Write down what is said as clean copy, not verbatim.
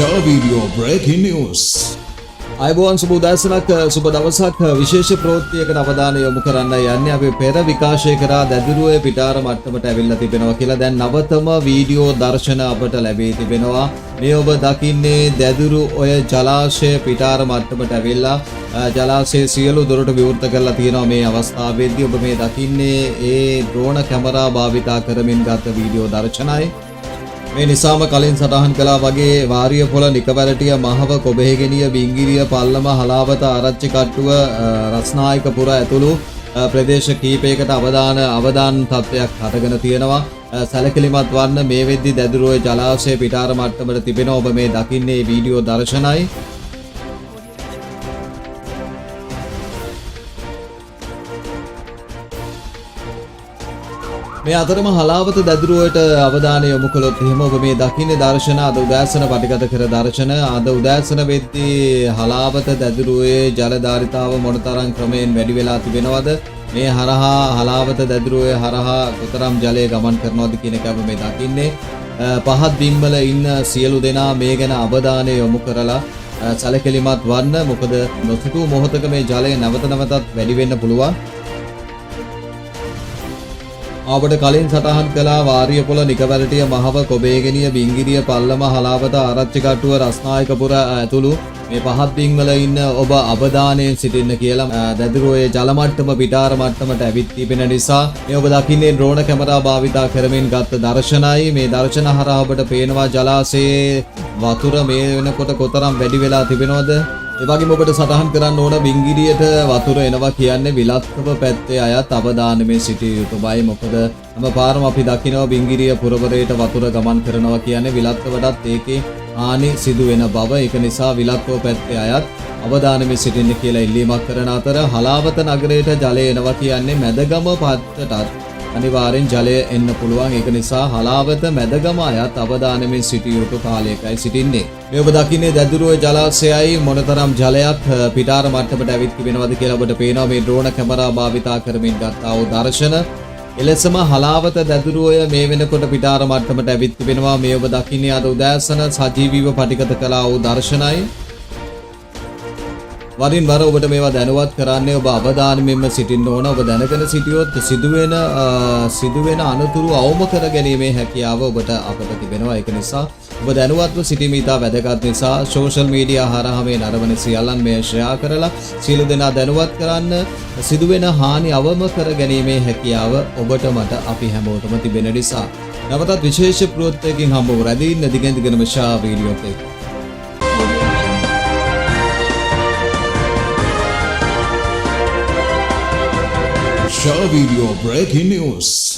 video breaking news. අයිබෝන් සුබ උදෑසනක් සුබ දවසක් විශේෂ ප්‍රවෘත්තියකට අවධානය යොමු කරන්න යන්නේ අපි පෙර විකාශය කරා දැදුරුවේ පිටාර මට්ටමට ඇවිල්ලා තිබෙනවා කියලා දැන් නවතම වීඩියෝ දර්ශන අපට ලැබී තිබෙනවා. මේ ඔබ දකින්නේ දැදුරු ඔය ජලාශය පිටාර මට්ටමට ඇවිල්ලා ජලාශයේ සියලු දොරටු විවෘත කරලා තියෙනවා. මේ අවස්ථාවේදී ඔබ මේ දකින්නේ ඒ ඩ්‍රෝන කැමරා භාවිතා කරමින් ගත වීඩියෝ දර්ශනයි. මේ නිසාම කලින් සටහන් කළා වගේ වාරියපොළ නිකවැරටිය මහව කොබෙහිගෙනිය බිංගිරිය පල්ලම හලාවත ආරච්චි කට්ටුව රස්නායකපුර ඇතුළු ප්‍රදේශ කීපයකට අවදාන තත්ත්වයක් හටගෙන තියෙනවා. සැලකිලිමත් වන්න මේ වෙද්දි දැදුරුවේ ජලාශය පිටාර මට්ටමට තිබෙනවා. ඔබ මේ දකින්නේ වීඩියෝ දර්ශනයි. මේ අතරම හලාවත දැදුරුවට අවධානය යොමු කළොත් එහෙම ඔබ මේ දකින්නේ දර්ශන අද උදෑසන පටිගත කර දර්ශන අද උදෑසන වෙද්දී හලාවත දැදුරුවේ ජල ධාරිතාව මොනතරම් ක්‍රමයෙන් වැඩි වෙලා තිබෙනවද මේ හරහා හලාවත දැදුරුවේ හරහා කොතරම් ජලය ගමන් කරනවද කියන එක අපි මේ දකින්නේ පහත් බිම්වල ඉන්න සියලු දෙනා මේ ගැන අවධානය යොමු කරලා සැලකිලිමත් වන්න මොකද නොසිතූ මොහොතක මේ ජලය නැවත නැවතත් වැඩි වෙන්න පුළුවන්. අපට කලින් සටහන් කළා වාරියපොළ නිකවැරටිය මහව කොබේගෙනිය බිංගිරිය පල්ලම හලාවත ආරච්චි කට්ටුව රස්නායකපුර ඇතුළු මේ පහත් බිම්වල ඉන්න ඔබ අවධානයෙන් සිටින්න කියලා දැදුරුවේ ජල මට්ටම පිටාර මට්ටමට ඇවිත් තිබෙන නිසා මේ ඔබ දකින්නේ ඩ්‍රෝන කැමරා භාවිතා කරමින් ගත්ත දර්ශනයි. මේ දර්ශන හරහා ඔබට පේනවා ජලාශයේ වතුර මේ වෙනකොට කොතරම් වැඩි වෙලා තිබෙනවද. ඒ වගේම ඔබට සටහන් කරන්න ඕන බිංගිරියට වතුර එනවා කියන්නේ විලත්කව පැත්තේ අයත් අවධානයෙන් සිටිය යුතුයි. මොකද හැම පාරම අපි දකිනවා බිංගිරිය පුරවරයට වතුර ගමන් කරනවා කියන්නේ විලත්කවටත් ඒකේ හානි සිදු වෙන බව. ඒක නිසා විලත්කව පැත්තේ අයත් අවධානයෙන් සිටින්න කියලා ඉල්ලීමක් කරන අතර හලාවත නගරයට ජලය එනවා කියන්නේ මැදගම පැත්තටත් අනිවාර්යෙන් ජලය එන්න පුළුවන්. ඒක නිසා හලාවත මැදගම අයත් අවධානයෙන් සිටිය යුතු කාලයකයි සිටින්නේ. මේ ඔබ දකින්නේ දැදුරුවේ ජලාශයයි මොනතරම් ජලයක් පිටාර මට්ටමට ඇවිත් තිබෙනවද කියලා ඔබට පේනවා මේ ඩ්‍රෝන කැමරා භාවිතා කරමින් ගත්තා වූ දර්ශන. එලෙසම හලාවත දැදුරුවය මේ වෙනකොට පිටාර මට්ටමට ඇවිත් තිබෙනවා. මේ ඔබ දකින්නේ අද උදෑසන සජීවීව පටිගත කළා වූ දර්ශනයි. වරින් වර ඔබට මේවා දැනුවත් කරන්නේ ඔබ අවධානයෙන්ම සිටින්න ඕන. ඔබ දැනගෙන සිටියොත් සිදුවෙන අනතුරු අවම කර ගැනීමේ හැකියාව ඔබට අපට තිබෙනවා. ඒක නිසා ඔබ දැනුවත්ව සිටීම ඉතා වැදගත් නිසා සෝෂල් මීඩියා හරහා මේ නරඹන සියල්ලන් මේ ෂෙයා කරලා සියලු දෙනා දැනුවත් කරන්න. සිදුවෙන හානි අවම කර ගැනීමේ හැකියාව ඔබට මට අපි හැමෝටම තිබෙන නිසා නැවතත් විශේෂ ප්‍රවෘත්තියකින් හම්බ වූ රැඳී දිගින් දිගටම ෂා වීඩියෝ එක Shah Video Breaking News.